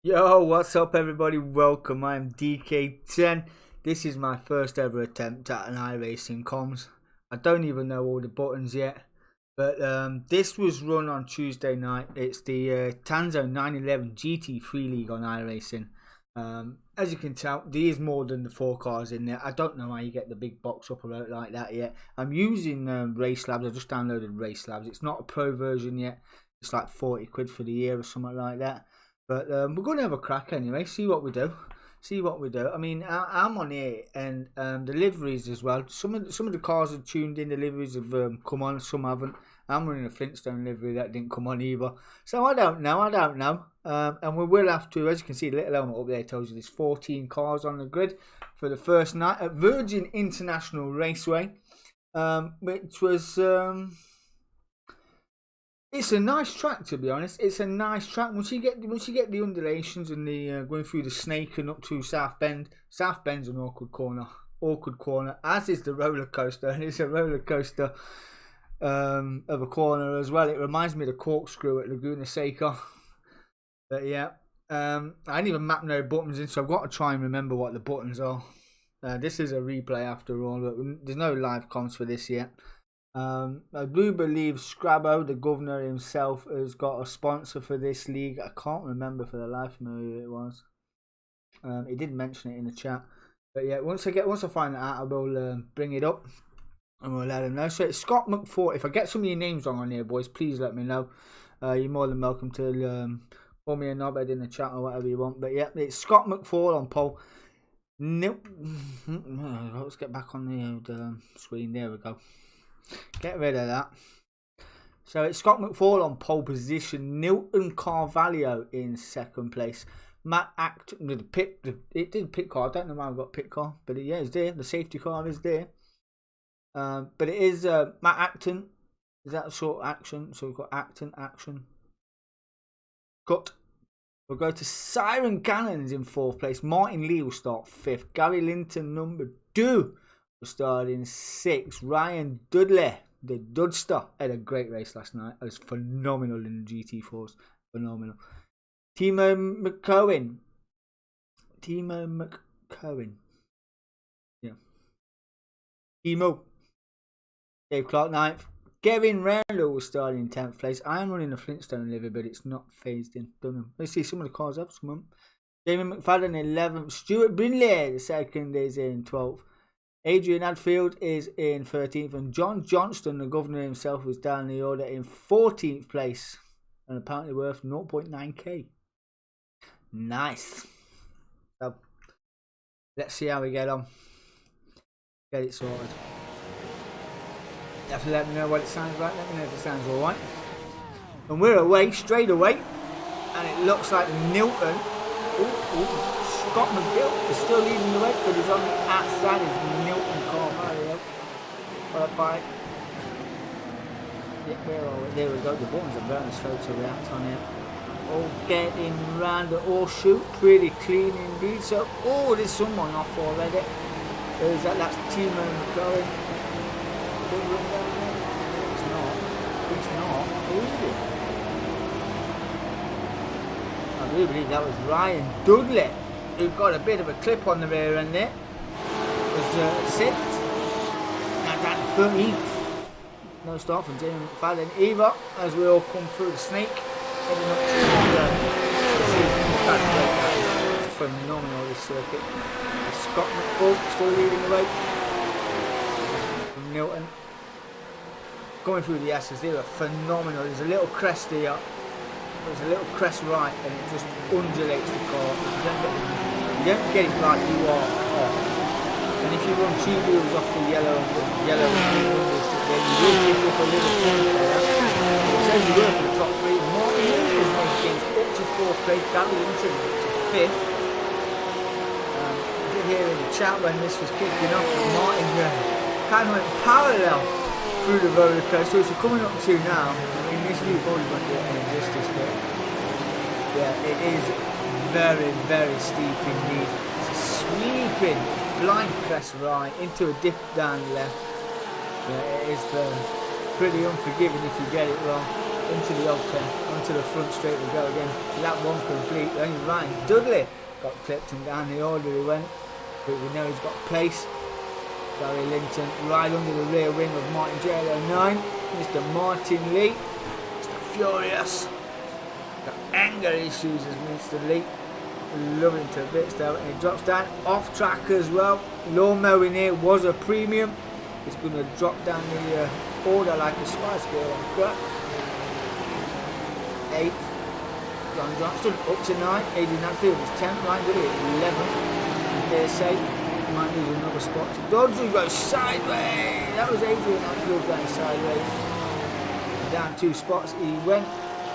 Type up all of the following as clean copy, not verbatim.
Yo, what's up everybody? Welcome, I'm DK10. This is my first ever attempt at an iRacing comms. I don't even know all the buttons yet. But this was run on Tuesday night. It's the Tanso 911 GT3 League on iRacing. As you can tell, there is more than the 4 cars in there. I don't know how you get the big box up or out like that yet. I'm using Race Labs. I just downloaded Race Labs. It's not a pro version yet. It's like 40 quid for the year or something like that. But we're going to have a crack anyway, see what we do. I mean, I'm on here, and the liveries as well. Some of the cars are tuned in, the liveries have come on, some haven't. I'm running a Flintstone livery that didn't come on either. So I don't know. And we will have to, as you can see, the little helmet up there tells you there's 14 cars on the grid for the first night at Virgin International Raceway, which was... It's a nice track, to be honest. It's a nice track. Once you get the undulations and the going through the snake and up to South Bend. South Bend's an awkward corner, as is the roller coaster. And it's a roller coaster of a corner as well. It reminds me of the corkscrew at Laguna Seca. But yeah, I didn't even map no buttons in, so I've got to try and remember what the buttons are. This is a replay after all, but there's no live comms for this yet. I do believe Scrabbo, the governor himself, has got a sponsor for this league. I can't remember for the life of me who it was. He did mention it in the chat, but yeah, once I find that out, I will bring it up and we'll let him know. So it's Scott McFall. If I get some of your names wrong on here, boys, please let me know. You're more than welcome to call me a knobhead in the chat or whatever you want. But yeah, it's Scott McFall on pole. Nope. Let's get back on the screen. There we go. Get rid of that. So it's Scott McFall on pole position. Nilton Carvalho in second place. Matt Acton with the pit. It did pit car. I don't know why I've got pit car, but yeah, it's there. The safety car is there. But it is Matt Acton. Is that a short action? So we've got Acton action. Cut. We'll go to Siren Cannons in 4th place. Martin Lee will start 5th. Gary Linton number 2. We're starting 6th. Ryan Dudley, the Dudster, had a great race last night. It was phenomenal in the GT4s. Phenomenal. Timo McCohen. Yeah. Timo. Dave Clark 9th. Kevin Randall was starting in 10th place. I am running a Flintstone livery, but it's not phased in. Don't know. Let's see some of the cars up. Come on. Damon McFadden 11th. Stuart Brindley, the second, is in 12th. Adrian Hadfield is in 13th, and John Johnston, the governor himself, was down the order in 14th place, and apparently worth 0.9k. Nice. So, let's see how we get on. Get it sorted. You have to let me know what it sounds like. Let me know if it sounds alright. And we're away, straight away, and it looks like Nilton. Scott McGill is still leading the way, but he's on the outside of Nilton Carvalho. Bye. Yeah, where are we? There we go. The buttons are very slow to react on here. All getting round the horseshoe. Pretty clean indeed. So, there's someone off already. Who's that? That's Timo McGowan. It's not. Who is it? I really believe that was Ryan Dudley, who got a bit of a clip on the rear end there. It was 6th. Now down to 13th. No start from Jamie McFadden either, as we all come through the snake. Heading up to it's phenomenal, this circuit. Scott McFall still leading the way from Nilton. Going through the S's, they were phenomenal. There's a little crest here. There's a little crest right, and it just undulates the car. You don't get it right, you are off. And if you run 2 wheels off the yellow and then you will pick up a little point there. It says you were for the top 3. Martin Lee was making up to 4th place. Gary Linton up to 5th. I did hear in the chat when this was kicking off that Martin kind of went parallel through the roller coaster, which we're coming up to now. I mean, this new body won't do any justice, but yeah, it is very, very steep indeed. It's a sweeping blind crest right into a dip down left. Yeah, it is pretty unforgiving if you get it wrong. into the open, onto the front straight we go again. Lap 1 complete. Only Ryan Dudley got clipped and down the order he went. But we know he's got pace. Gary Linton right under the rear wing of Martin JL09. Mr. Martin Lee. Mr. Furious. Got anger issues as Mr. Lee. Loving to bits though. And he drops down off track as well. Lawn mowing here was a premium. He's going to drop down the order like a spice girl on crack. 8th. John Johnston up to 9th. Adrian Hatfield is 10th. Ryan Goody at 11th. DSC. Might lose another spot to Dodge, who goes sideways. That was Adrian Hatfield going sideways. Down 2 spots he went,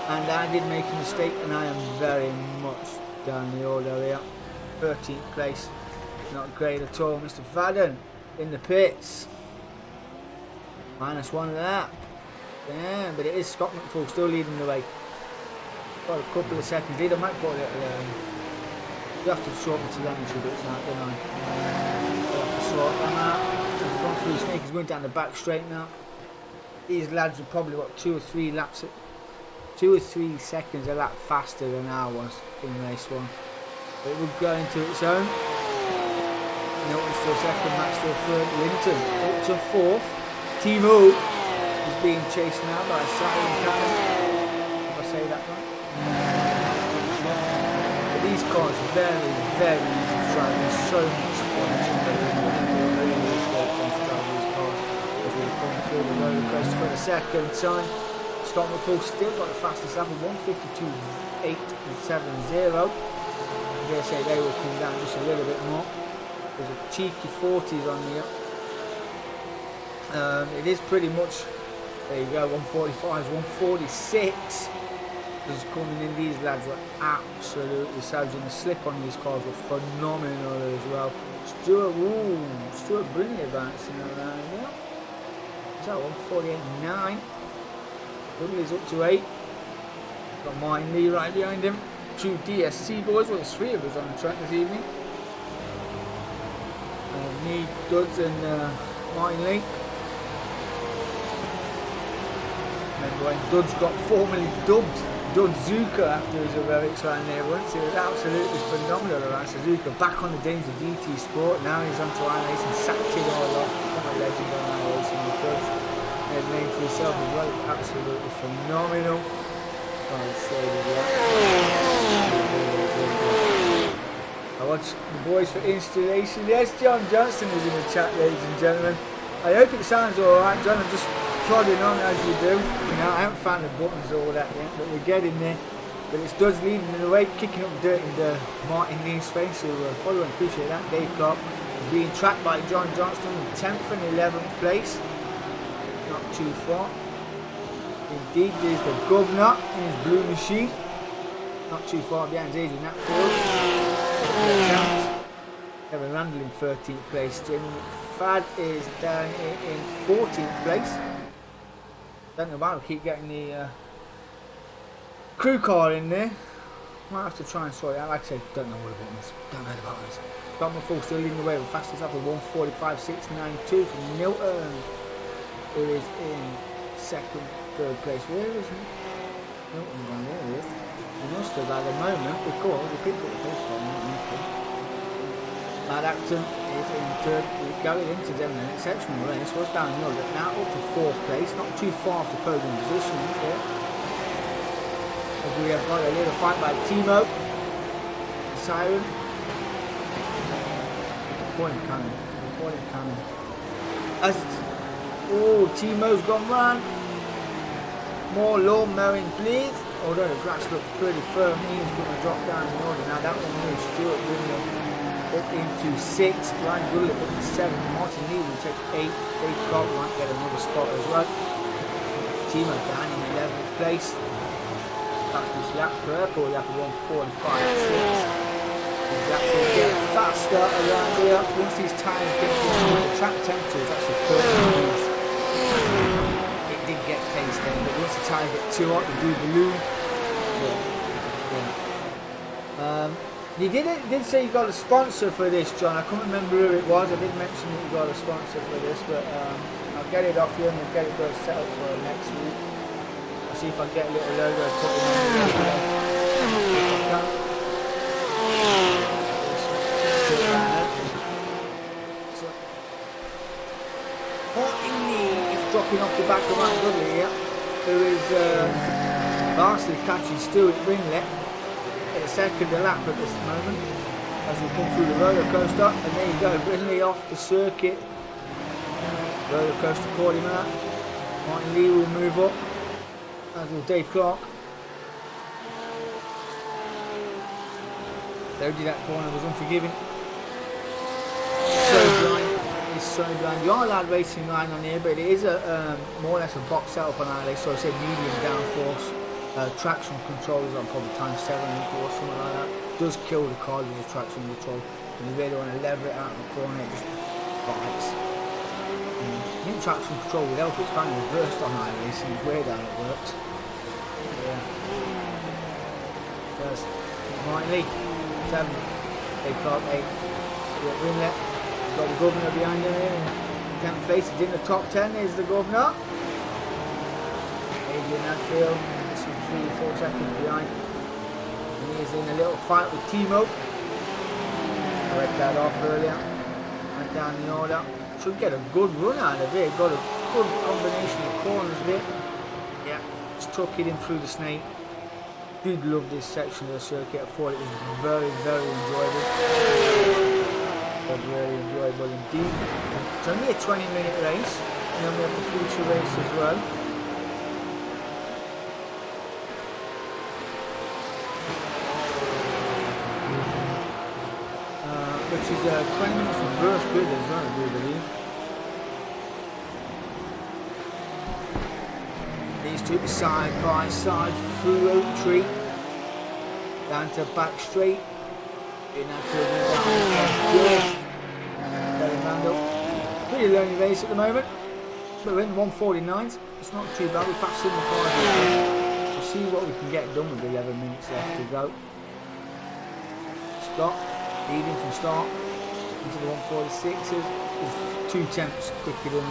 and I did make a mistake, and I am very much down the order here. 13th place, not great at all. Mr. Fadden in the pits. -1 lap. Yeah, but it is Scott McFall still leading the way. Got a couple of seconds lead. I might put a little. You have to sort the telemetry bits out, don't I? You have to sort them out. He's gone through Snake, he's going down the back straight now. These lads are probably what 2 or 3 laps, 2 or 3 seconds a lap faster than I was in race 1. But it will go into its own. Milton still second, Max still third. Linton up to 4th. Timo is being chased now by Silent Cannon. If I say that right. These cars are very, very easy to drive. There's so much fun to really great fun to drive these cars as we're coming through the roller coaster for the second time. Scott McFall still got the fastest lap of 1:52.870. I dare say they will come down just a little bit more. There's a cheeky 40s on here. It is pretty much, there you go, 145s, 146. Is coming in. These lads were absolutely savage, and the slip on these cars were phenomenal as well. Stuart brilliant advancing around here. Is that 148.9? Dudley's up to 8. Got Martin Lee right behind him. 2 DSC boys. Well, there's 3 of us on the track this evening. Me, Duds, and Martin Lee. Remember when Duds got formally dubbed Dudzuka after his heroics ran there once. It was absolutely phenomenal around Suzuka. Back on the days of DT Sport. Now he's on to iRacing, sacked it all off. What a legend on iRacing with Duds. Made a name for himself as well. Absolutely phenomenal. I watched the boys for installation. Yes, John Johnston is in the chat, ladies and gentlemen. I hope it sounds alright, John. I'm just plodding on as you do. You know, I haven't found the buttons or all that yet, but we're getting there. But it's Duds leading in the way, kicking up dirt in Martin Lee's face, so follow and appreciate that. Dave Clark is being tracked by John Johnston in 10th and 11th place. Not too far. Indeed, there's the governor in his blue machine. Not too far behind Adrian Hatfield. Kevin Randall in 13th place. Jamie McFad is down in 14th place. Don't know why we keep getting the crew car in there. Might have to try and sort it out. Like I said, don't know what the buttons. Don't know the buttons. Got my full still leading the way with fastest up with 1:45.692 from Milton, who is in third place. Where is he? Milton gone there he is. He must have at the moment because we picked up the pace car. Matt Acton is in third. Going into them an exceptional race. Was down the middle, now up to 4th place. Not too far off the podium positions here. As we have got a little fight by Timo. Siren. Point cannon. As Timo's gone round. More lawn mowing, please. Although the grass looks pretty firm, he's going to drop down the order. Now that one moves Stuart William up into 6. Ryan Goodley up to 7. Martin Lee will take 8. Dave Clark might get another spot as well. Timo down in 11th place. Fastest lap purple lap of 1:45.6. These laps will get faster around here. Once these tyres get the track temperature is actually 30 degrees. It did get case then, but once the tyres get too hot, they do balloon. You did say you got a sponsor for this, John. I can't remember who it was. I did mention that you got a sponsor for this, but I'll get it off you and we'll get it set up for next week. I see if I get a little logo put in there. So, dropping off the back of Matt Dudley here, who is vastly catching Stuart Ringlet at a second a lap at this moment as we come through the roller coaster. And there you go, Brindley off the circuit. Roller coaster caught him out. Martin Lee will move up, as will Dave Clark. Lodi, that corner was unforgiving. So blind, it is so blind. You are allowed racing line on here, but it is a more or less a box setup on our race, so I say medium downforce. Traction control is on probably times 7 or something like that. It does kill the car with the traction control. When you really want to lever it out in the corner, it just bites. I think traction control would help. It's kind of reversed on our racing. It's weird how it works. Yeah. There's Martin Lee, 7th. Dave Clark, 8th. Stuart Ringlet. He's got the governor behind him here. 10th place. He's in the top 10. There's the governor. Adrian Hadfield. 3 or 4 seconds behind. And he is in a little fight with Timo. I read that off earlier. Went down the order. Should get a good run out of it. Got a good combination of corners there. Yeah, just took it in through the snake. Did love this section of the circuit. I thought it was very, very enjoyable. Very enjoyable indeed. It's only a 20-minute race, and then we have the future race as well. Which is 20 minutes from first grid as well, I do believe. These two side by side through Oak Tree, down to back straight. In that field, pretty lonely race at the moment, but we're in 149s. It's not too bad. We're fast in the car. We'll see what we can get done with 11 minutes left to go. Scott leading from start into the 146s. There's 2 tenths quicker than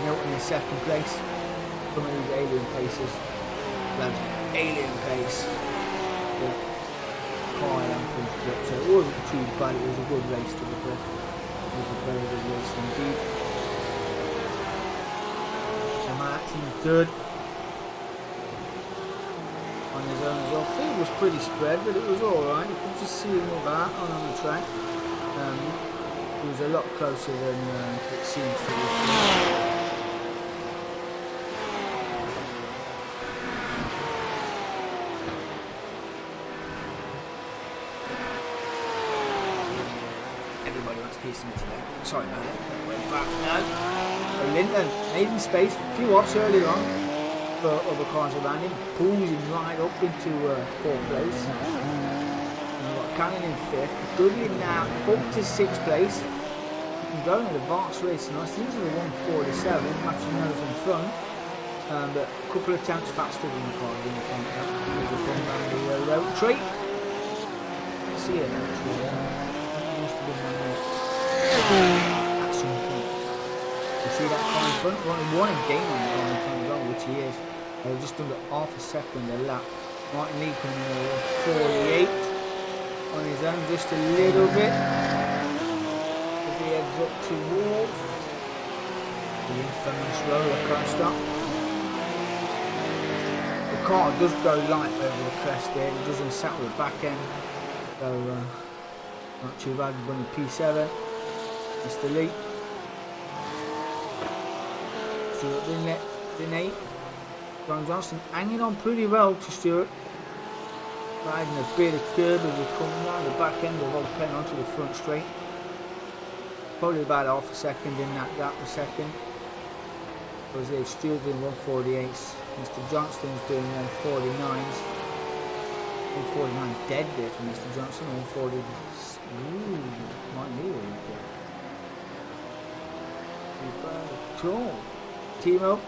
Milton in second place. Some of these alien paces. That's alien pace. Yeah. Car so it wasn't too bad. It was a good race to be fair. It was a very good race indeed. So Matt's in third. On his own as well. Field was pretty spread, but it was alright. You could just see him all that on the track. It was a lot closer than it seems to be. Everybody wants a piece of me today. Sorry about it. Went back now. Linton, maiden space, a few offs earlier on. Other cars around him, pulls him right up into 4th place. And we've got Cannon in 5th. Dudley now up to 6th place. And going in the Vaux race nice. These are the 147, matching those in front. But a couple of attempts faster than the cars in the front. There's a come down the road tree. See it actually. Must have been at some point. You see that car in front? We're only one game on the car in front as well, which he is. Just under half a second a lap. Martin Lee coming in at 48 on his own, just a little bit as he heads up towards the infamous roller coaster. The car does go light over the crest there. It doesn't settle the back end, so not too bad. Running P7. Mr. Lee. Stuart Ringlet in 8th. John Johnston hanging on pretty well to Stuart. Riding a bit of curb as we come down the back end of Old Pen onto the front straight. Probably about half a second in that gap a second. Because they've Stuart doing 148s. Mr. Johnston's doing 149s. 149 dead there for Mr. Johnston. 140. Ooh, might need it. Too bad at all. Timo.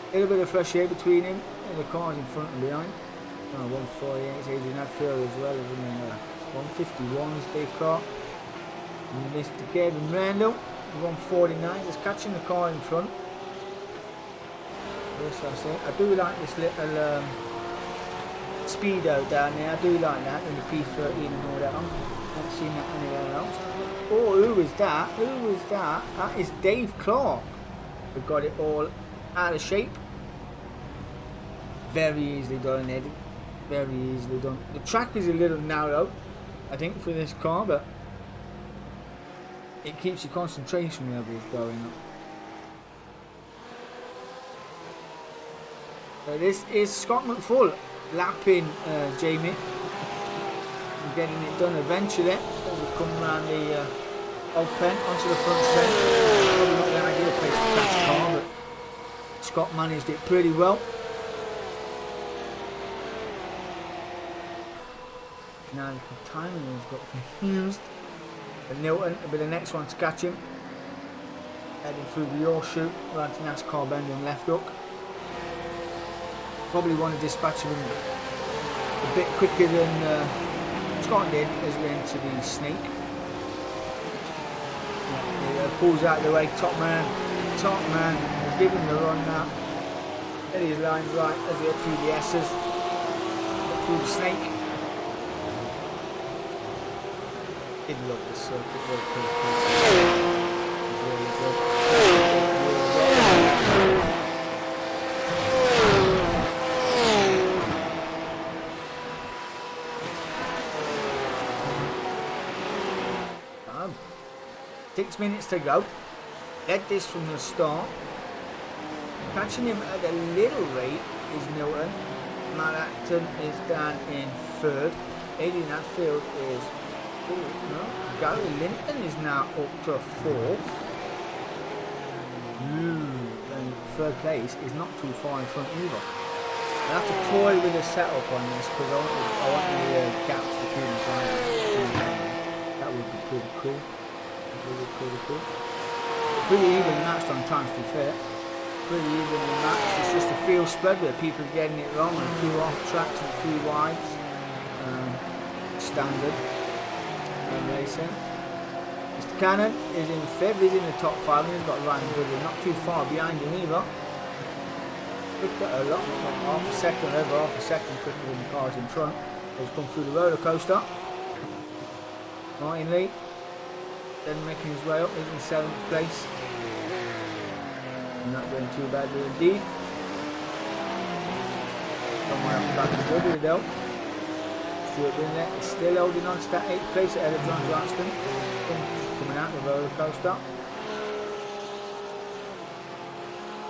A little bit of fresh air between him and the cars in front and behind. 148, Adrian Hadfield as well as in 151's Dave Clark. And Mr. Gavin Randall, 149, just catching the car in front. Yes, I say. I do like this little speedo down there. I do like that in the P13 and all that. I haven't seen that anywhere else. Oh, who was that? Who was that? That is Dave Clark. We've got it all out of shape. Very easily done, Eddie. Very easily done. The track is a little narrow, I think, for this car, but it keeps your concentration levels going up. So this is Scott McFull lapping Jamie and getting it done eventually. We'll come around the open onto the front straight. Probably not the ideal place to catch the car, but Scott managed it pretty well. Now the timing has got confused. But Nilton will be the next one to catch him. Heading through the horseshoe, around to NASCAR bend and left hook. Probably want to dispatch him a bit quicker than Scott did as we enter the snake. Yeah, he pulls out the way, top man, we'll give him the run now. Get his lines right as he head through the S's, through the snake. Did love this circuit, really good. Bam. 6 minutes to go. Led this from the start. Catching him at a little rate is Nilton. Matt Acton is down in third. Aiden Hatfield is no. Gary Linton is now up to fourth. And third place is not too far in front either. I have to toy with the setup on this because I want the gaps between the drivers. That would be pretty cool. Pretty cool. Pretty evenly matched on times, to be fair. Pretty evenly matched. It's just a field spread where people are getting it wrong and a few off tracks and a few wides. Standard. Racing. Mr. Cannon is in fifth, he's in the top 5 and he's got Ryan Goodwin not too far behind him either. Looked at a lot, half a second quicker than the cars in front. He's come through the roller coaster. Martin Lee then making his way up, he's in 7th place. Not doing too badly indeed. Somewhere off the back of Goodwin though. Is still holding on to that 8th place ahead of John Braxton. Coming out the roller coaster.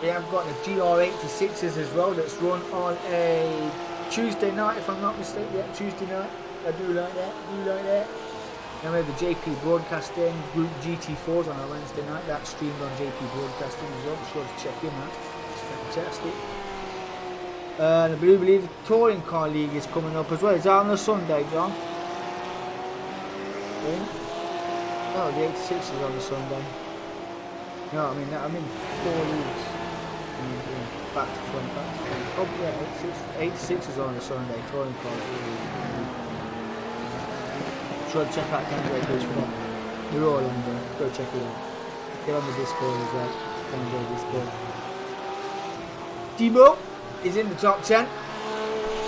We have got the GR86s as well that's run on a Tuesday night, if I'm not mistaken. Yeah, Tuesday night. I do like that. Then we have the JP Broadcasting Group GT4s on a Wednesday night. That's streamed on JP Broadcasting as well. Be sure to check in that. It's fantastic. The Blue Believer Touring Car League is coming up as well. Is that on a Sunday, John? Yeah. No, the 86 is on a Sunday. No, I mean 4 leagues. Back to front. Oh yeah, 86 is on a Sunday. Touring Car League. Sure to check out Tanso page for that. They're all on there. Go check it out. Get on the Discord as well. Tanso Discord. Debo is in the top 10.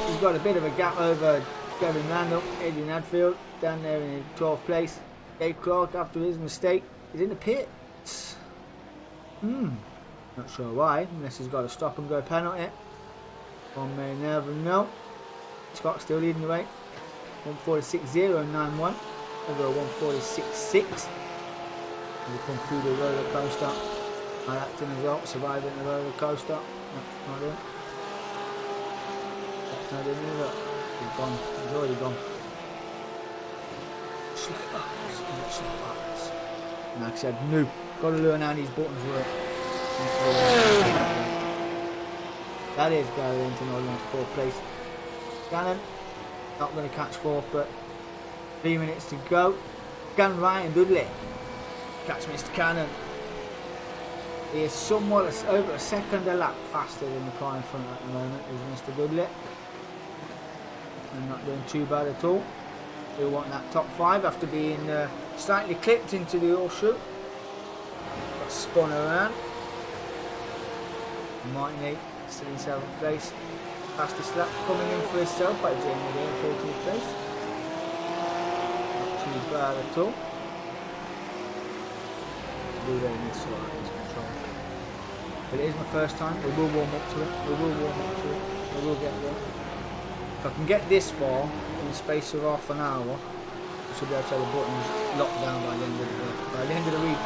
He's got a bit of a gap over Gavin Randall, Adrian Hadfield, down there in 12th place. Dave Clark, after his mistake, is in the pits. Not sure why, unless he's got a stop and go penalty. One may never know. Scott still leading the way. 146.091 over 146.6. We come through the roller coaster. Acting as well, surviving the roller coaster. No, not doing. Not in either. He's gone. He's already gone. And like I said, noob. Got to learn how these buttons work. That is Gary Linton holding on to 4th place. Gannon, not going to catch 4th, but 3 minutes to go. Can Ryan Dudley catch Mr. Cannon? He is somewhat over a second a lap faster than the car in front at the moment, is Mr. Dudley. And not doing too bad at all. We want that top 5 after being slightly clipped into the horseshoe. Got spun around. Martin 8 still in 7th place. Fastest lap coming in for himself by Jamie there in 14th place. Not too bad at all. We really need to sort out his control. But it is my first time. We will warm up to it. We will get there. If I can get this far in the space of half an hour, I should be able to have the buttons locked down by the end of the week.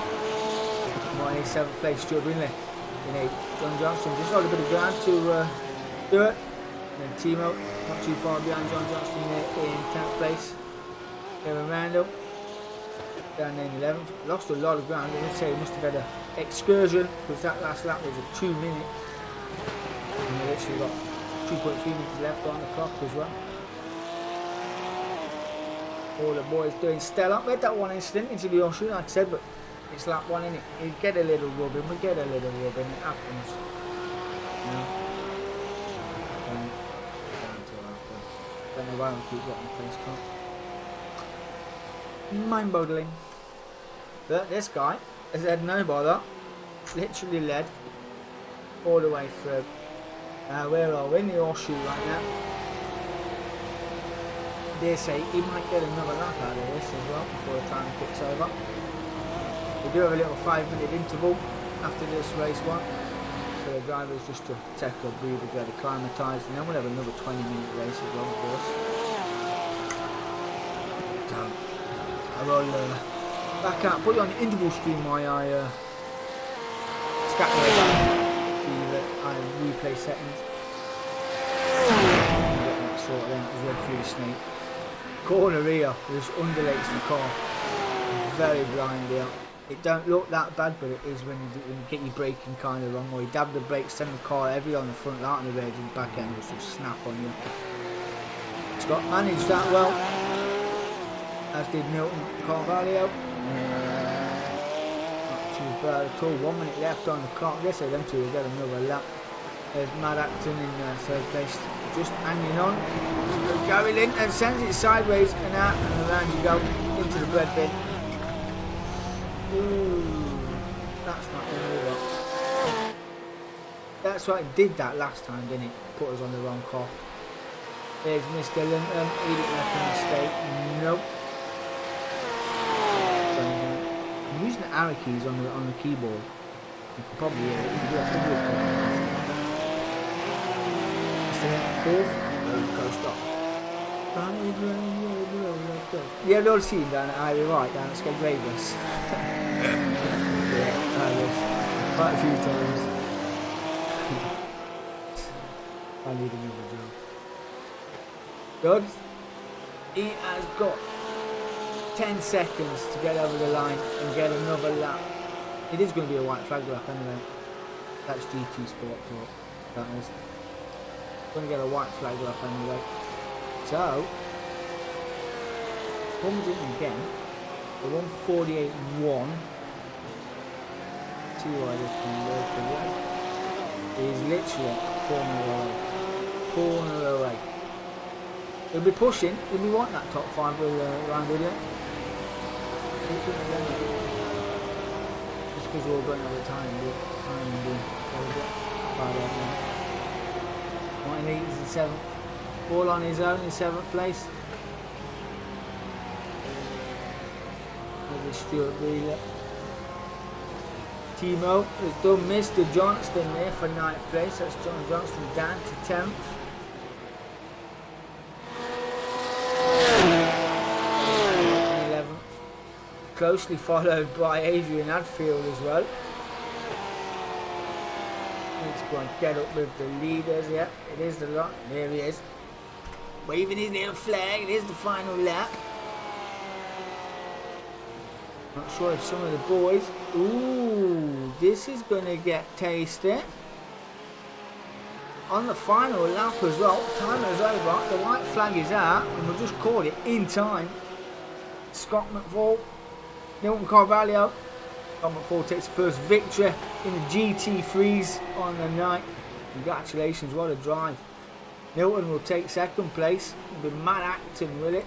My 7th place, Stuart Winley in 8th. John Johnston just got a bit of ground to do it. And then Timo, not too far behind John Johnston there in 10th place. Kevin Randall down there in 11th. Lost a lot of ground. I would say he must have had an excursion because that last lap was a 2 minute. And they literally got 2.3 minutes left on the clock as well. All the boys doing stellar. We had that one incident into the ocean, like I said, but it's lap 1 in it. You get a little rubbing, we get a little rubbing, it happens. You know? Don't know why we keep getting the place car. Mind-boggling. But this guy has had no bother. Literally led all the way through. Where are we? In the horseshoe right now. DSC, he might get another lap out of this as well before the time kicks over. We do have a little 5-minute interval after this race one for the drivers just to take a breather, get acclimatised, and then we'll have another 20-minute race as well, of course. So I will back out, put you on the interval stream while I scatter I replay settings. Get that sorted out as well through the snake. Corner here, just undulates the car. Very blind here. It don't look that bad, but it is when you get your braking kind of wrong, or you dab the brakes, send the car heavy on the front light and the rage and the back end will just snap on you. Scott managed that well, as did Milton Carvalho. Not too bad at all. 1 minute left on the clock. Yes, them two will get another lap. There's Matt Acton in 3rd place, just hanging on. Gary Linton sends it sideways and out, and around you go into the bread bin. Ooh, that's not going to work. That's why it did that last time, didn't it? Put us on the wrong car. There's Mr. Linton. He didn't make a mistake. Nope. I'm using the arrow keys on the keyboard. You can probably hear it. Mr. Linton 4th. Oh, go stop. Yeah, the old scene down at Ivy Right, down at Skeg Vegas. Yeah, I was quite a few times. I need another job. Good. He has got 10 seconds to get over the line and get another lap. It is going to be a white flag lap anyway. That's GT Sport Talk. That is. Going to get a white flag lap anyway. So, comes in again. The 148.1. See why this can work away. He's literally corner away. He'll be pushing. He'll be wanting that top 5 round with it. Just because we're all going over time and Martin Leeds is in 7th. All on his own in 7th place. There's Stuart Wheeler. Timo has done Mr. Johnston there for 9th place. That's John Johnston down to 10th. And 11th. Closely followed by Adrian Hadfield as well. Need to go and get up with the leaders. Yeah, it is the lot. There he is. Waving his little flag. It is the final lap. Not sure if some of the boys... Ooh, this is going to get tasty. On the final lap as well. Time is over. The white flag is out. And we'll just call it in time. Scott McFall. Milton Carvalho. Scott McFall takes the first victory in the GT3s on the night. Congratulations, what a drive. Milton will take 2nd place. It'll be Matt Acton with it.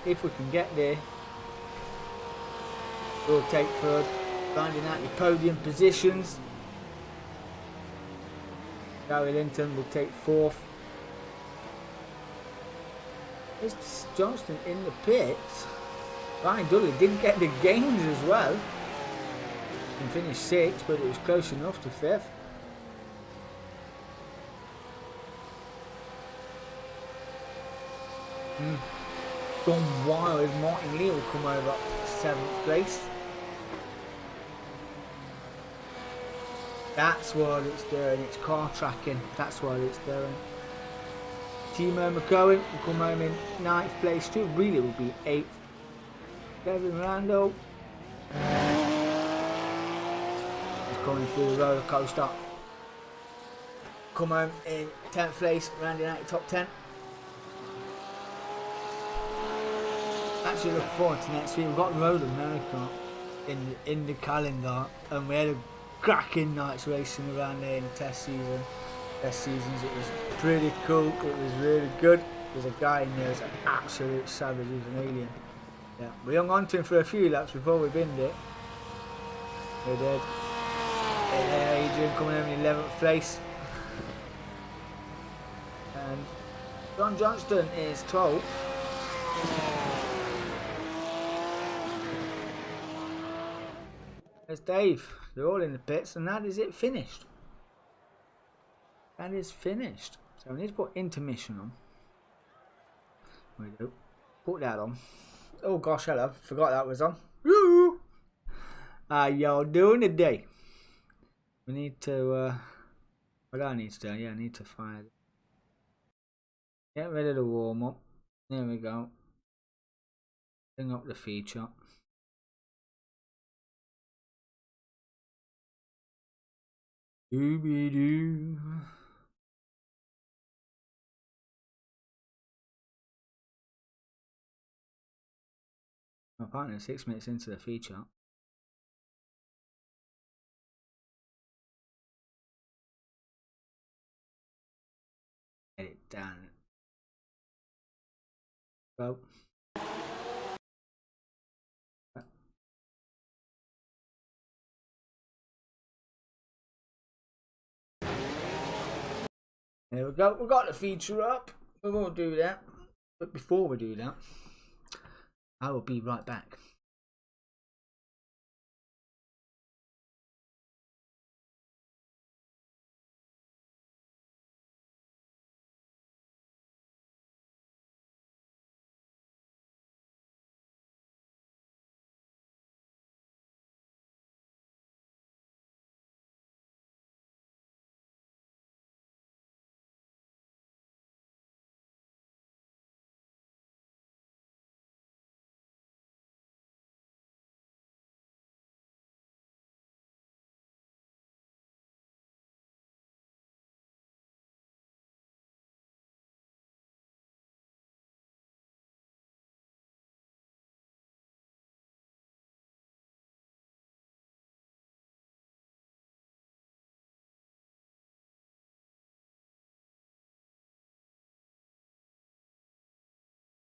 If we can get there. We'll take 3rd. Finding out your podium positions. Gary Linton will take 4th. It's Johnston in the pits. Ryan Dudley didn't get the gains as well. And finished 6th, but it was close enough to 5th. Gone wild as Martin Lee will come over 7th place. That's what it's doing, it's car tracking, that's what it's doing. Timo McCowan will come home in 9th place too, really will be 8th. Kevin Randall is coming through the roller coaster. Come home in 10th place, rounding out the top 10. Actually look forward to next week. We've got Road America in the calendar, and we had a cracking nights racing around there in the test seasons. It was pretty cool. It was really good. There's a guy in there who's an absolute savage. He's an alien. Yeah, we hung on to him for a few laps before we binned it. We did. And there Adrian coming home in 11th place. And John Johnston is 12th. There's Dave. They're all in the pits, and that is it finished. That is finished. So we need to put intermission on. There we go. Put that on. Oh gosh, hello. Forgot that was on. Woo! How y'all doing today? We need to, what do I need to do? Yeah, I need to fire. Get rid of the warm up. There we go. Bring up the feature. Doo-be-doo. My partner 6 minutes into the feature. Get it done. Go. There we go. We've got the feature up. We won't do that. But before we do that, I will be right back.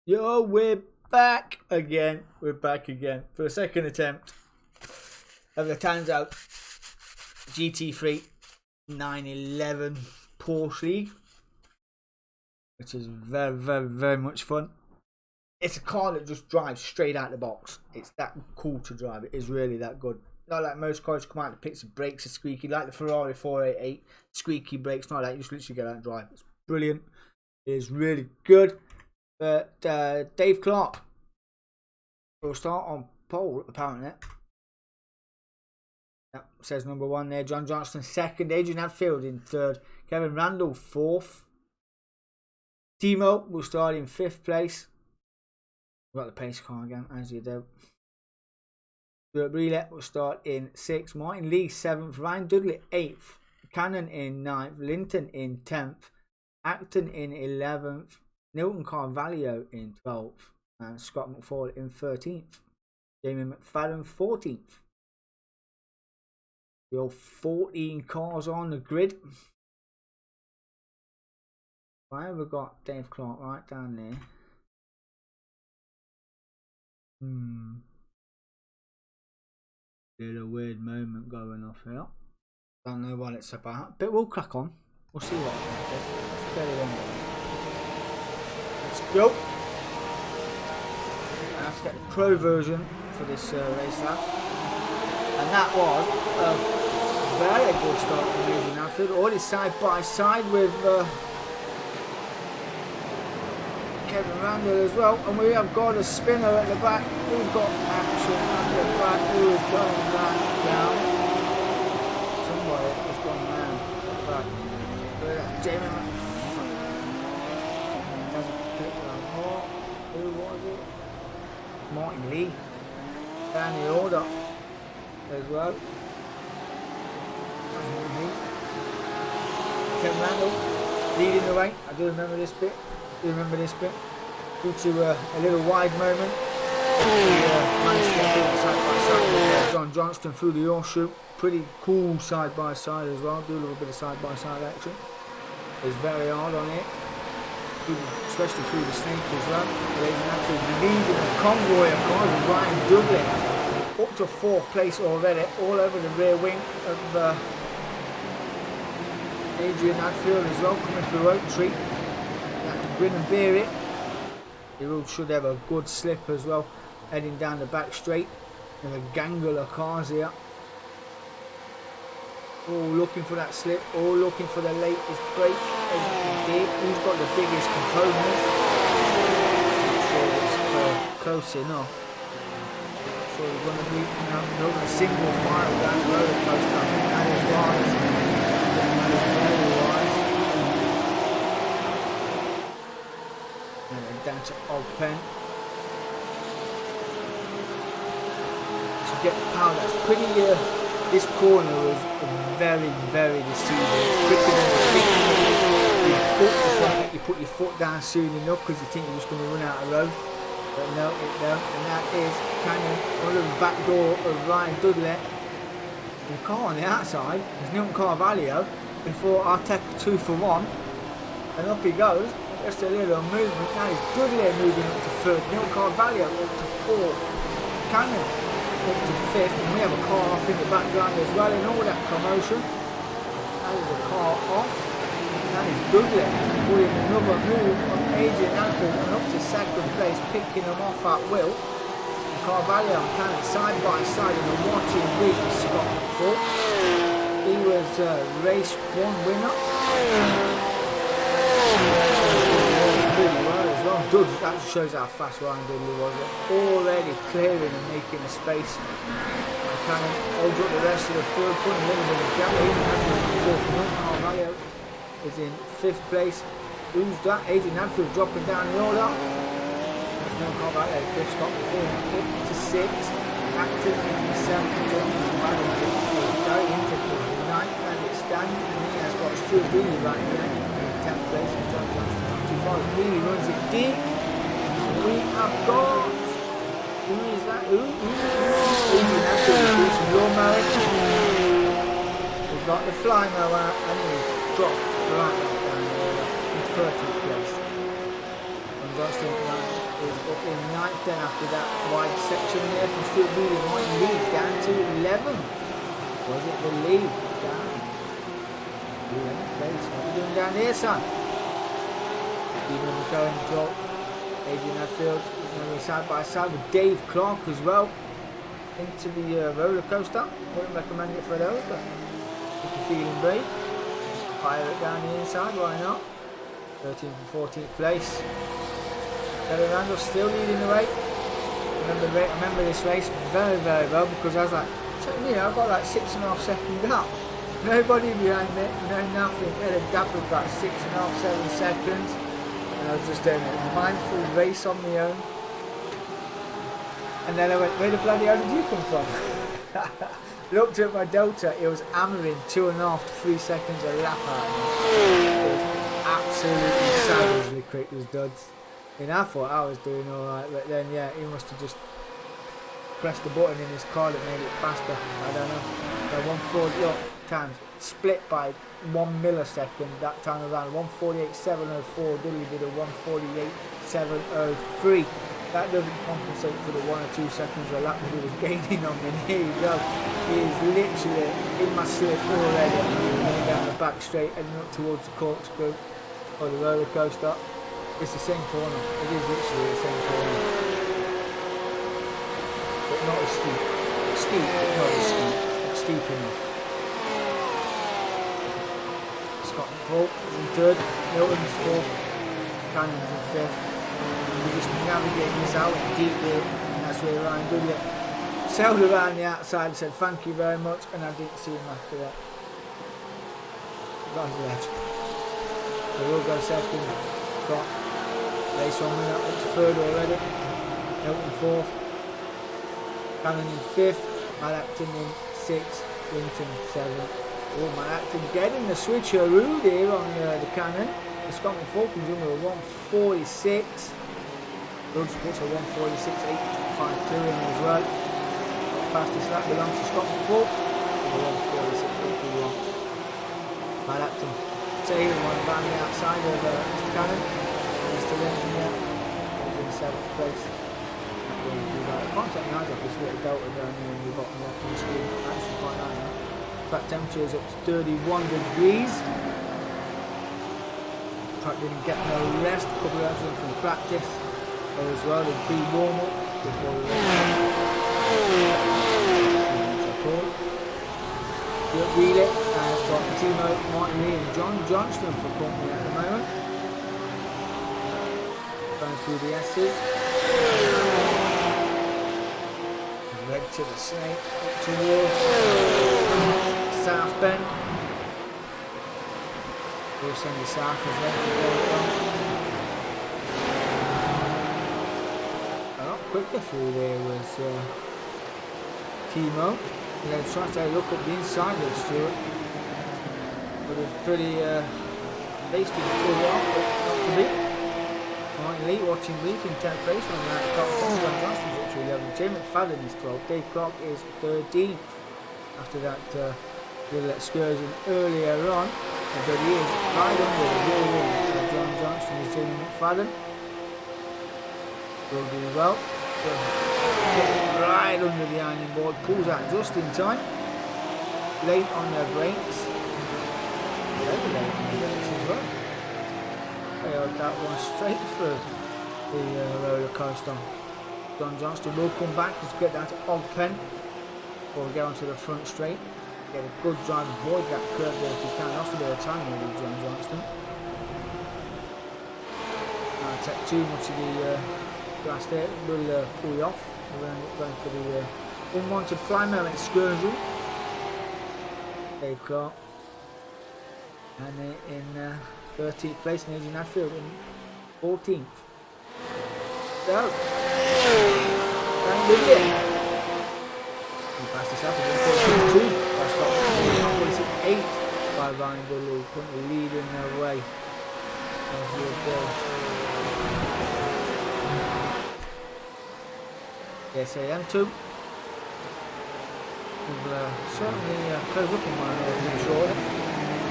Yo, we're back again. We're back again for a second attempt of the Tanso GT3 911 Porsche League, which is very, very, very much fun. It's a car that just drives straight out the box. It's that cool to drive. It is really that good. Not like most cars come out, the pits and brakes are squeaky, like the Ferrari 488, squeaky brakes. Not like you just literally get out and drive. It's brilliant. It is really good. But Dave Clark will start on pole, apparently. That says number 1 there. John Johnston 2nd. Adrian Hadfield in 3rd. Kevin Randall 4th. Timo will start in 5th place. We've got the pace car again, as you do. Stuart Brelet will start in 6th. Martin Lee 7th. Ryan Dudley 8th. Cannon in 9th. Linton in 10th. Acton in 11th. Nilton Carvalho in 12th, and Scott McFall in 13th. Jamie McFadden 14th. The old 14 cars on the grid. Why have we got Dave Clark right down there? Little weird moment going off here. Don't know what it's about, but we'll crack on. We'll see what happens. Let's get it on. Let's go. I have to get the pro version for this race lap. And that was a very good start for Adrian Anfield. Already side by side with Kevin Randall as well. And we have got a spinner at the back. We've got action at the back. Who is going back down? Somebody has gone down at the back. Jamie who was it? Martin Lee. Down the order as well. Kevin Randall leading the way. I do remember this bit. Due to a little wide moment. Managed to get side by side with John Johnston through the horseshoe. Pretty cool side by side as well. Do a little bit of side by side action. It's very hard on it. Especially through the snake as well. Leading a convoy of cars with Ryan Dudley up to 4th place already, all over the rear wing of Adrian Anfield as well, coming through Oak Tree. You have to grin and bear it. You should have a good slip as well, heading down the back straight. There's a gangle of cars here. All looking for that slip, all looking for the latest break. Who's got the biggest components? Not sure it's close enough. So we're going to be building a single file down the roller coaster. I think that is wise. That is very wise. And then down to Ogpen. To get the power, that's pretty. This corner was very, very deceiving. Quicker than your foot. It's like you put your foot down soon enough because you think you're just going to run out of road. But no, it don't. And that is kind of under the back door of Ryan Dudley. The car on the outside is Newton Carvalho before I take a 2 for 1. And up he goes. Just a little movement. Now it's Dudley moving up to 3rd. Newton Carvalho up to 4th. Cannon up to 5th, and we have a car off in the background as well in all that commotion. That is a car off, and that is Dudley putting another move on Adrian Anfield and up to 2nd place, picking them off at will. And Carvalho and Cannon side by side in a watching brief for Scott McFall. He was race 1 winner. Dudley, that shows how fast Ryan Dudley was. Already clearing and making a space. And Cannon holds up the rest of the field, putting a little bit of gap. Adrian Anfield in 4th. Carvalho is in 5th place. Who's that? Adrian Anfield dropping down the order. There's no Carvalho, 5th spot before him. Up to 6th. Active in 7th. Going into 9th as it stands. And he has got Stuart Bealey right there in 10th place. And John Johnson really runs it deep. We have got. Who is that? Adrian Anfield do some lawnmowing. We've got the fly mower and he's dropped right down there in 30th place. And Johnston is up in 9th then after that wide section there from Stuart Bealey. Might lead down to 11th. Was it the lead? Down. 11th place. What are we doing down here, son? Even going to Adrian Anfield is going to be side by side with Dave Clark as well into the roller coaster. Wouldn't recommend it for those, but if you're feeling brave, fire it down the inside, why not? 13th and 14th place. Kevin Randall still leading the way. I remember this race very, very well because I was like, check me out, I've got like 6.5 seconds gap. Nobody behind me, no nothing. We had a gap of about 6.5, 7 seconds. And I was just doing a mindful race on my own. And then I went, where the bloody hell did you come from? Looked at my Delta, it was hammering 2.5 to 3 seconds a lap out of me. It was absolutely savagely quick as duds. And I thought I was doing alright, but then yeah, he must have just pressed the button in his car that made it faster. I don't know. The 140 times split by 1 millisecond that time around. 148.704. Dudley did a 148.703. That doesn't compensate for the 1 or 2 seconds a lap that he was gaining on me. Here you go. He is literally in my slip already. Going down the back straight, heading up towards the corkscrew or the roller coaster. It's the same corner. It is literally the same corner. But not as steep. Steep, but not as steep. It's steep enough. Scott McFall is in 3rd. Milton's 4th. Cannon's in 5th. We're just navigating this out deeply, and that's where Ryan Dudley sailed around the outside and said thank you very much, and I didn't see him after that. That was the edge. So we'll go 2nd. Scott. Race on winner up to 3rd already. Milton 4th. Cannon in 5th. Malacton in 6th. Linton 7th. Oh, Malacton getting the switcheroo there on the Cannon. The Scott McFall comes in with a 146. Lodge puts a 146.852 in as well. Fastest lap belongs to Scott McFall with a 146.821. Malacton taking one around the outside of Mr. Cannon. Mr. Linton here is in 7th place. Contact nice off this little delta down here in the bottom left of the screen. Actually quite nice now. Track temperature is up to 31 degrees. Track didn't get no rest. A couple of hours in from practice as well. They pre-warm up before the race. The relay has got Timo, Martin Lee and John Johnston for company at the moment. Going through the S's. Red to the snake, towards South Bend. We'll send the south as well to go on. A lot quicker through there was Timo. And then trying to look up the inside of Stewart. But it's pretty hasty to pull it off, but not to be. Martin Lee watching Leaf in 10th place on that top. John Johnston's up to 11th. Jay McFadden is 12th. Dave Clark is 13th. After that little excursion earlier on. But he is right under the real wing of John Johnston is Jamie McFadden. Will do well. Right under the ironing board. Pulls out just in time. Late on their brakes. Very late on their brakes as well. They held that one straight through the roller coaster. John Johnston will come back to get down to Ogpen before we get onto the front straight. Get a good drive, avoid that curve there if you can. That's a bit of time really, John Johnston. Not take too much of the grass there, will pull you off. We're going for the unwanted fly mail excursion. Dave Clark. And in 13th place, Nadine Hadfield in 14th. So, and with it. The fastest up is 42. That's got 46.8 by Ryan Dudley, currently leading their way. As you go. Yes, AM2. We'll certainly close up on one of those in short.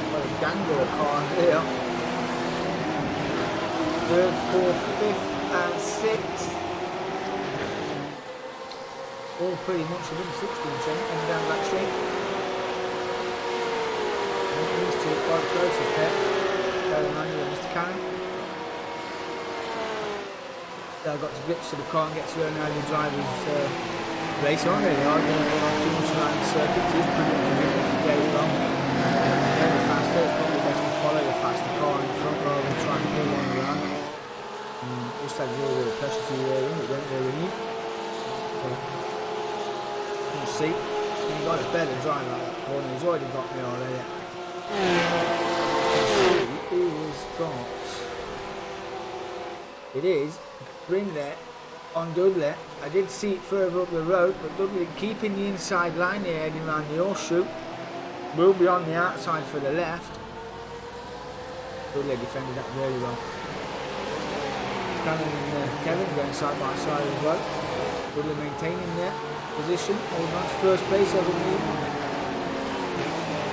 Got a gangle car here. 3rd, 4th, 5th and 6th. All pretty much within 16 and down that straight. And these two are quite closest there. Bear in mind with Mr. Cannon. They got to grips to the car and get to where now the drivers race on. They are going too much around the circuit. It's pretty much if you get it wrong. They're the faster, it's probably best to follow the faster car in front rather than trying to pull one around. Just had a little bit of pressure to your in, it went really neat. We'll see. He got a better drive out of that corner. He's already got me already. He's got. It is bring there on Dudley. I did see it further up the road, but Dudley keeping the inside line here, heading around the horseshoe. Will be on the outside for the left. Dudley defended that really well. Cannon and Kevin going side by side as well. Dudley maintaining their position, holding on to first place over the evening.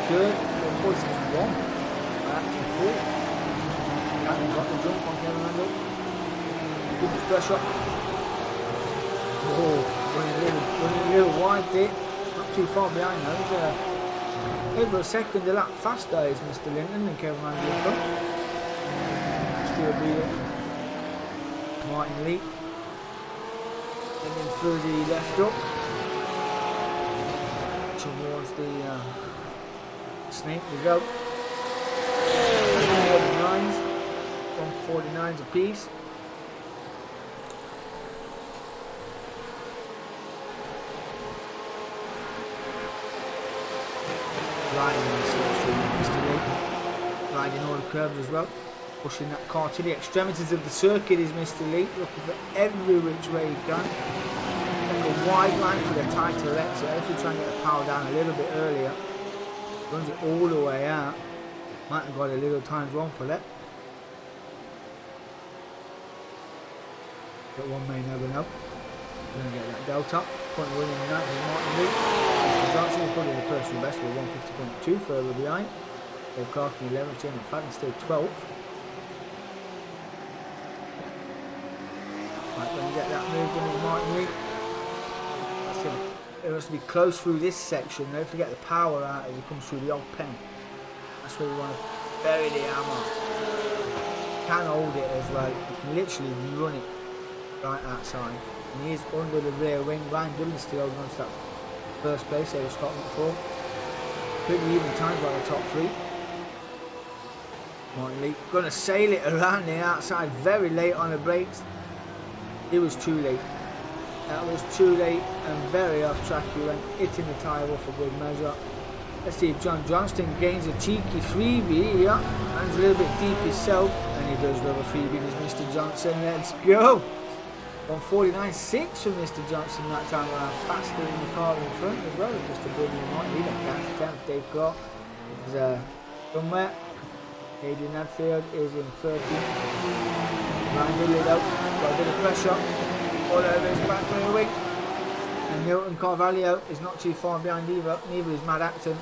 Third, 46.1. Actually fourth. Cannon got the jump on Kevin Randall. Good pressure. Oh, running a little wide there. Not too far behind though. Over a second a lap faster is Mr. Linton and Kevin Randy in front. Still be Martin Lee. And then through the left up towards the snake we go. 49s, 149s apiece. Riding all the curves as well, pushing that car to the extremities of the circuit is Mr. Lee, looking for every which way he can. Like a wide line for the tighter exit, if you try and get the power down a little bit earlier, runs it all the way out, might have got a little times wrong for that. But one may never know. Going to get that delta. Point winning that is Martin Lee. Mr. Johnson is putting the personal best with 150.2 further behind. Paul Clark in 11th, Jamie Fadden still 12th. Right, when you get that moved in is Martin Lee. It has to be close through this section. Don't forget the power out as it comes through the old pen. That's where you want to bury the hammer. You can hold it as well. You can literally run it right outside. And he is under the rear wing. Ryan Dillon still holding on to that first place over Scotland for. Pretty even times by the top three. Martin Lee going to sail it around the outside very late on the brakes. It was too late. That was too late and very off track. He went hitting the tyre off a good measure. Let's see if John Johnston gains a cheeky freebie. Yeah, lands a little bit deep himself, and he does love a freebie. There's Mr. Johnson. Let's go. 149.6 for Mr. Johnson that time around, faster in the car in front as well as Mr. Billy Martin. He went down to 10th. Dave Clark is somewhere. Adrian Hadfield is in 13th. Ryan Dillon out, got a bit of pressure all over his back rear wing. And Milton Carvalho is not too far behind either, neither is Matt Acton.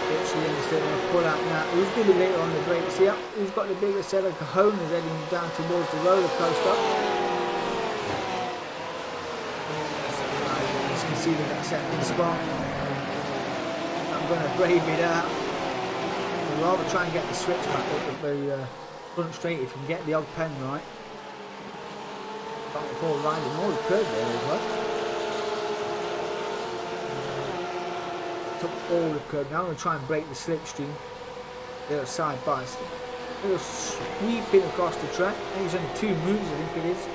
Literally instead of a pull out now. Who's going to be later on the brakes here? Who's got the bigger set of cojones heading down towards the roller coaster? He's conceding that second spot. Going to brave it out. I'd rather try and get the switch back up at the front straight if you can get the odd pen right. Back and forward riding all the curve there as well. Took all the curve. Now I'm going to try and break the slipstream. The other side by. Little sweeping across the track. I think there's only 2 moves, I think it is,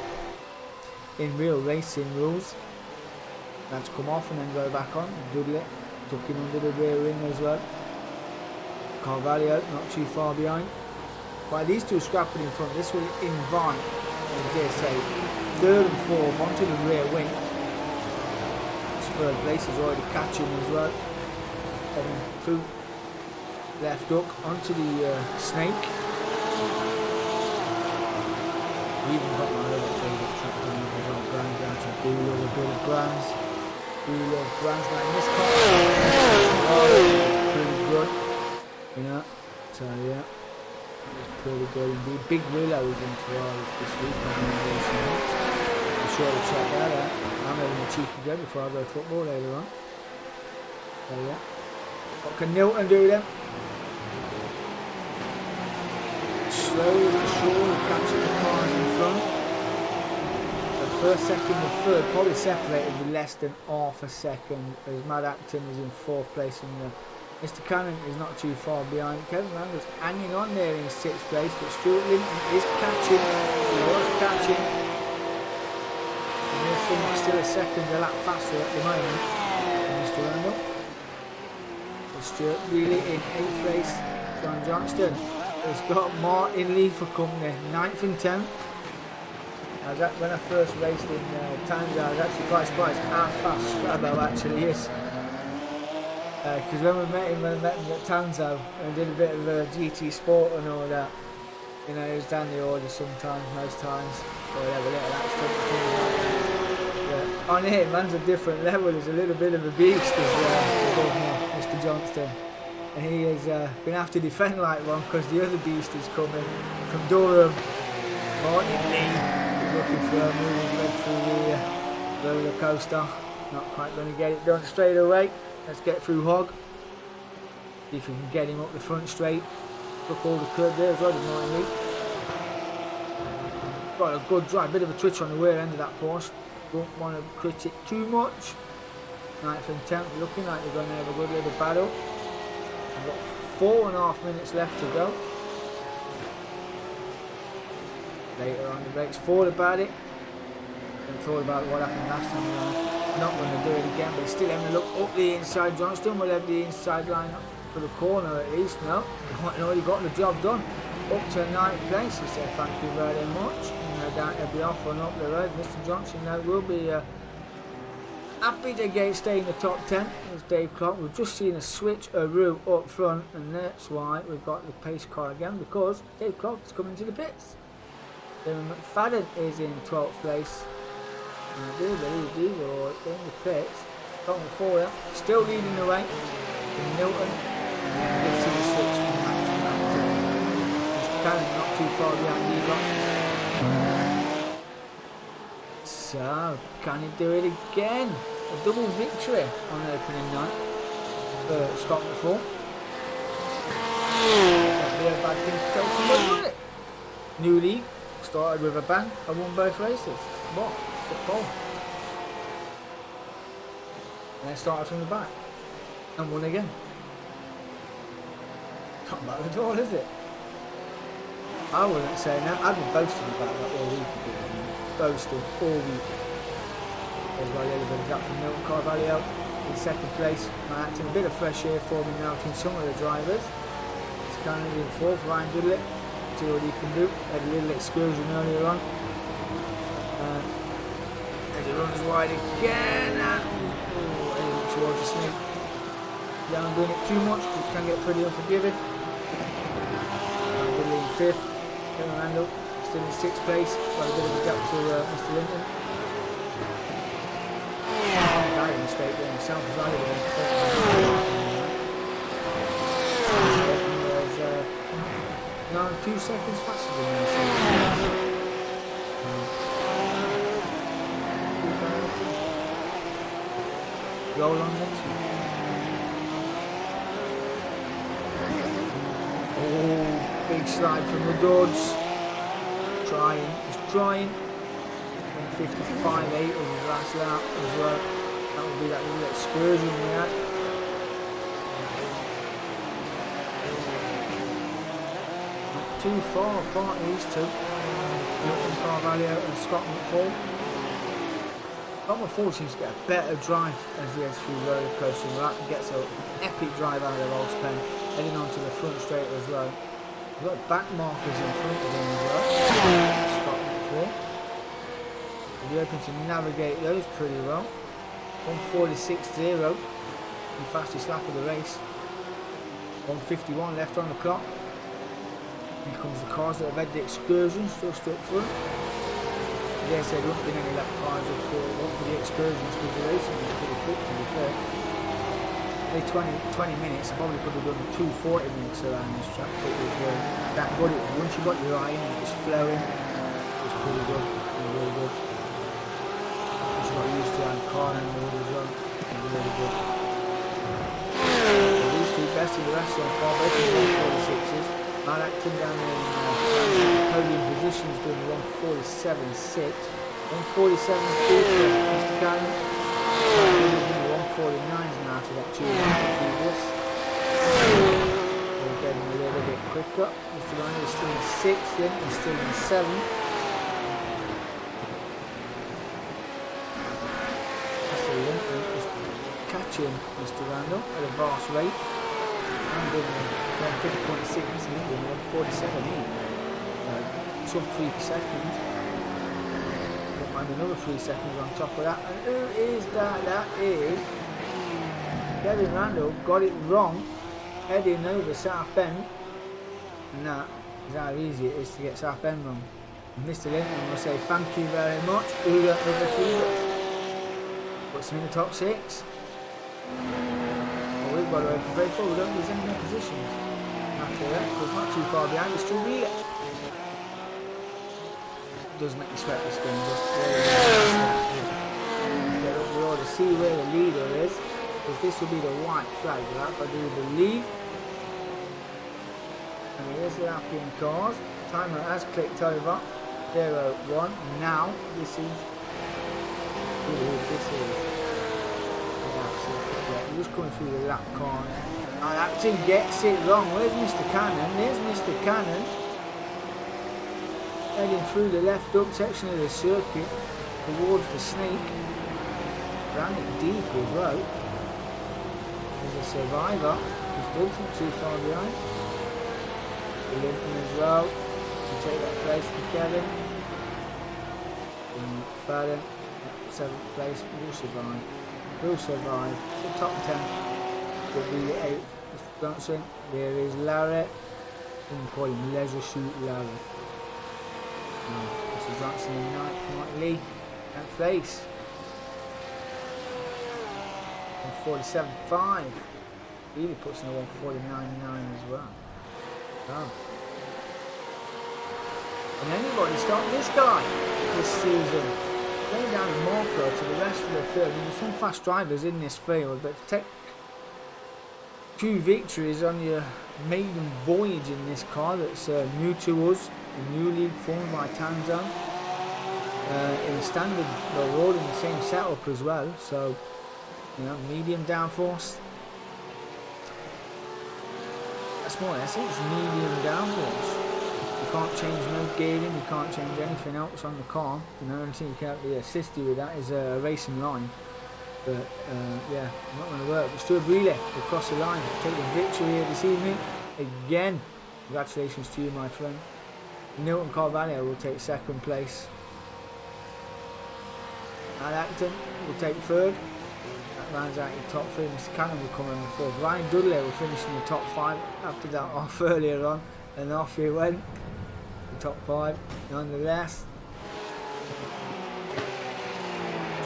in real racing rules. That's come off and then go back on and doodle it. Took him under the rear wing as well. Carvalho not too far behind. By these two scrapping in front, this will invite DSC 3rd and 4th onto the rear wing. This 3rd place is already catching as well. Heading through left up onto the snake. We even got my other favourite track down down to Doolittle, a bit of Brands. Doolittle, Brands like this car. Oh, pretty good. You know, so yeah, it's pretty good indeed. Big Willow is in Ferraris this week. Be sure to check that out. I'm having a cheeky go before I go to football later on. So yeah, what can Nilton do then? Slowly but surely catching the cars in front. The first, second and third probably separated with less than half a second as Matt Acton is in 4th place in the Mr. Cannon is not too far behind. Kevin Randall's hanging on there in 6th place, but Stuart Linton is catching. He was catching. And this thing is still a second a lap faster at the moment than Mr. Randall. But Stuart really in 8th place. John Johnston has got Martin Lee for company, 9th and 10th. When I first raced in Tanso, I was actually quite surprised how fast Scrabbo actually is. Because when we met him at Tanso and did a bit of GT Sport and all that, you know, he was down the order sometimes, most times, or whatever, little accident, things like that. But on him, man's a different level. He's a little bit of a beast as Mr. Johnston. And he is going to have to defend like one because the other beast is coming from Durham. Martin Lee is looking for a move his leg through the roller coaster. Not quite going to get it done straight away. Let's get through Hog. See if we can get him up the front straight. Took all the curb there as well, Martin Lee. Got a good drive, bit of a twitch on the rear end of that Porsche. Don't want to crit it too much. 9th and 10th, looking like they're going to have a good little battle. We've got 4.5 minutes left to go. Later on the brakes, thought about it. And thought about what happened last time around. Not going to do it again, but still having a look up the inside. Johnston will have the inside line up for the corner at least. No, he got the job done. Up to 9th place, he said thank you very much. And down to be off and up the road. Mr. Johnson now will be happy to stay in the top 10 as Dave Clark. We've just seen a switch a route up front, and that's why we've got the pace car again, because Dave Clark is coming to the pits. David McFadden is in 12th place. And I do believe these are all in the pits. Coming forward, still leading the way in Newton. And let's see the switch from Max to Mr. Cannon not too far behind either. So, can he do it again? A double victory on opening night for Scott McFall. That'd be a bad thing to tell somebody, wouldn't it? New league, started with a bang, I won both races. What? Football. And then started from the back and won again. Not bad at all, is it? I wouldn't say that. I've been boasting about that all week. Boasting all week. There's got a little bit of that from Milton Carvalho in 2nd place. Acting a bit of fresh air for me now between some of the drivers. It's currently in 4th, Ryan Dudley. See what he can do. Had a little excursion earlier on. As he runs wide again and heading towards the snake. Down doing it too much, it can get pretty unforgiving. Ryan Dudley in 5th. Kevin Randall still in 6th place. Got a bit of a gap to Mr. Linton. Mistake there himself as well. No, 2 seconds faster than himself. Roll on next one. Oh, big slide from the Dodds. He's trying. 155.8 was his last lap as well. That would be that little excursion we had. Not too far apart these two. Milton Carvalho and Scott McFall. Scott McFall seems to get a better drive as he heads through the roller coaster. He gets an epic drive out of the Rolls Pen, heading onto the front straight as well. We've got back markers in front of him as well. Scott McFall. He'll be able to navigate those pretty well. 146.0, the fastest lap of the race. 151 left on the clock. Here comes the cars that have had the excursions just up front. Yes, there won't be any lap cars for the excursions because the racing was pretty quick to be fair. Only 20 minutes, I probably could have done 2 40 minutes around this track, but it was that good. Once you got your eye in, it was flowing. It was pretty good, it was really good. Got used to that car and the wood as well. Really good. These two best in the rest so far, both in the 146s. Matt Acton down in podium positions doing 147.6. 147.3 for Mr. Cannon. In the 149s now to that 2 previous. We're getting a little bit quicker. Mr. Ryan is still in 6th, Linton is still in 7th. Mr. Randall at a vast rate. I'm doing 150.6 and doing 147.8. Some 3 seconds. Don't mind another 3 seconds on top of that. And who is that? That is Kevin Randall. Got it wrong. Heading over South Bend. And that is how easy it is to get South Bend wrong. And Mr. Linton will say thank you very much. Who got number 3? Puts him in the top 6. Well, we've got to open very full, we don't lose any more positions after that, because not too far behind, we still lead it. does make you sweat this game. Just get up the order, see where the leader is, because this will be the white flag, that I do believe. And here's the Appian cars. Timer has clicked over. 0-1. Now this is. We're just coming through the lap corner. And Acton gets it wrong. Where's Mr. Cannon? There's Mr. Cannon. Heading through the left up section of the circuit towards the snake. Ran it deep as well. There's a survivor. He's still not too far behind. Linton as well. Can take that place from Kevin. And Fadden. 7th place. Will survive. Will survive. The top 10 will be the 8th. Johnson. There is Larry. We can call him Leisure Shoot Larry. This is Johnson in 9th. Mike Lee. 10th place. 147.5. Really puts in a 149.9 as well. Oh. And anybody stop this guy this season? Going down the Marco to the rest of the field. There's some fast drivers in this field, but to take 2 victories on your maiden voyage in this car that's new to us, a new league formed by Tanso, in standard, well, we're all in the same setup as well, so you know, medium downforce. That's more or less it, it's medium downforce. You can't change no gearing, you can't change anything else on the car. You know, the only thing you can assist you with that is a racing line. But yeah, not going to work. But Stuart Brealey will cross the line, take the victory here this evening. Again, congratulations to you, my friend. Newton Carvalho will take 2nd place. Al Acton will take 3rd. That rounds out your top 3. Mr. Cannon will come in the 4th. Ryan Dudley will finish in the top 5 after that off earlier on. And off he went. The top 5 nonetheless.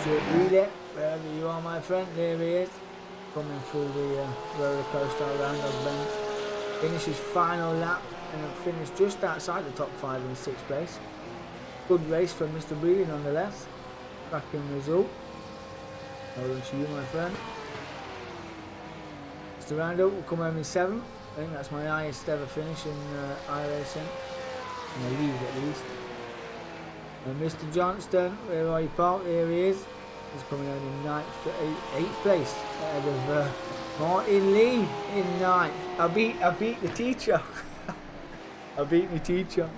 Stuart Brealey, wherever you are, my friend, there he is. Coming through the roller coaster around of bend. Finishes final lap and finished just outside the top 5 in 6th place. Good race for Mr. Brealey nonetheless. Cracking result. Over to you, my friend. Mr. Roundup will come home in 7th. I think that's my highest ever finish in iracing. In the league at least. And Mr. Johnston, where are you parked? There he is. He's coming home in 9th to 8th place. Ahead of Martin Lee in 9th. I beat the teacher. I beat my teacher.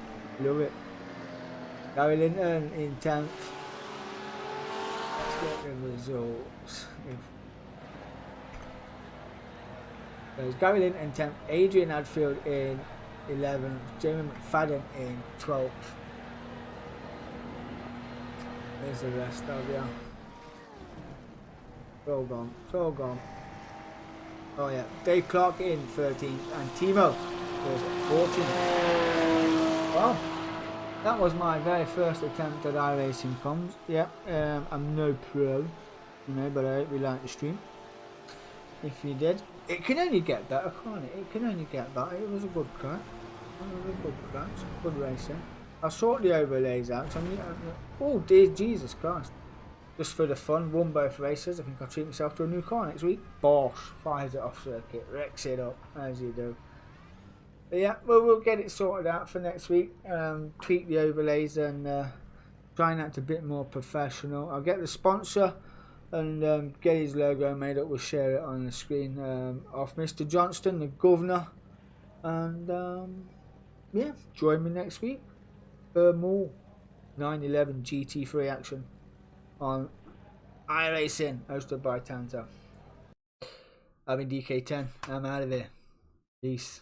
Love it. Gary Linton in 10th. Let's get the results. There's Gary Linton in 10th. Adrian Hadfield in 11th. Jamie McFadden in 12th. There's the rest of you. It's all gone. It's all gone. Oh yeah. Dave Clark in 13th. And Timo was 14th. Well, that was my very first attempt at iRacing comms. Yeah, I'm no pro, you know, but I hope you liked the stream. If you did, it can only get better, can't it? It can only get better. It was a good crack. It was a good crack. Good racing. I'll sort the overlays out. Oh dear Jesus Christ. Just for the fun, won both races. I think I'll treat myself to a new car next week. Bosch fires it off circuit, wrecks it up, as you do. But yeah, well, we'll get it sorted out for next week. Tweak the overlays and try and act a bit more professional. I'll get the sponsor and get his logo made up. We'll share it on the screen of Mr. Johnston, the governor. And yeah, join me next week for more 911 GT3 action on iRacing, hosted by Tanso. I've been DK10. I'm out of here. Peace.